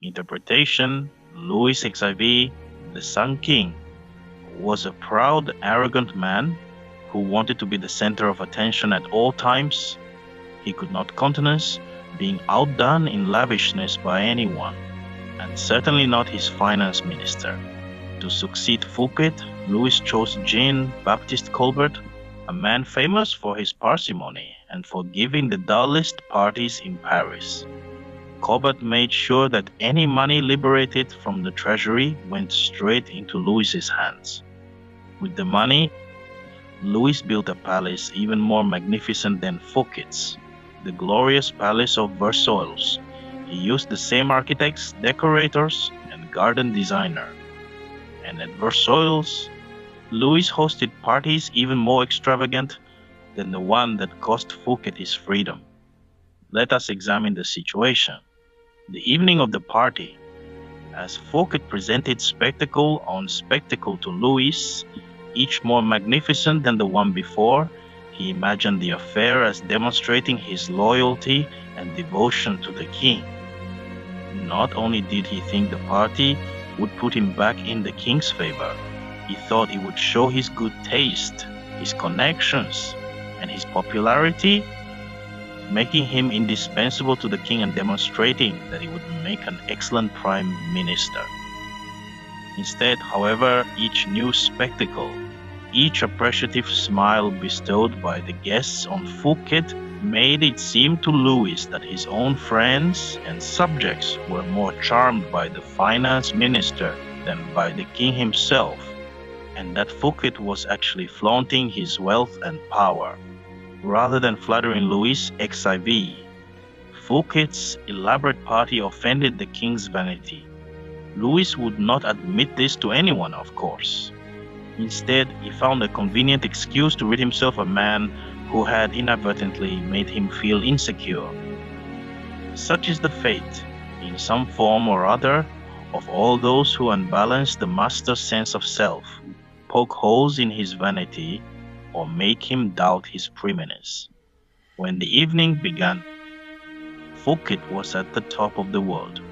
Interpretation: Louis XIV, the Sun King, was a proud, arrogant man who wanted to be the center of attention at all times. He could not countenance being outdone in lavishness by anyone, and certainly not his finance minister. To succeed Fouque, Louis chose Jean-Baptiste Colbert, a man famous for his parsimony and for giving the dullest parties in Paris. Colbert made sure that any money liberated from the treasury went straight into Louis's hands. With the money, Louis built a palace even more magnificent than Fouquet's, the glorious Palace of Versailles. He used the same architects, decorators, and garden designer. And at Versailles, Louis hosted parties even more extravagant than the one that cost Fouque his freedom. Let us examine the situation. The evening of the party, as Fouque presented spectacle on spectacle to Louis, each more magnificent than the one before, he imagined the affair as demonstrating his loyalty and devotion to the king. Not only did he think the party would put him back in the king's favor, he thought it would show his good taste, his connections, and his popularity, making him indispensable to the king and demonstrating that he would make an excellent prime minister. Instead, however, each new spectacle, each appreciative smile bestowed by the guests on Fouque made it seem to Louis that his own friends and subjects were more charmed by the finance minister than by the king himself, and that Fouque was actually flaunting his wealth and power, rather than flattering Louis XIV. Fouquet's elaborate party offended the king's vanity. Louis would not admit this to anyone, of course. Instead, he found a convenient excuse to rid himself of a man who had inadvertently made him feel insecure. Such is the fate, in some form or other, of all those who unbalance the master's sense of self, poke holes in his vanity, or make him doubt his preeminence. When the evening began, Fouque was at the top of the world.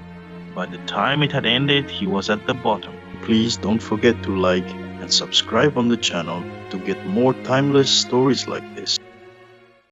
By the time it had ended, he was at the bottom. Please don't forget to like and subscribe on the channel to get more timeless stories like this.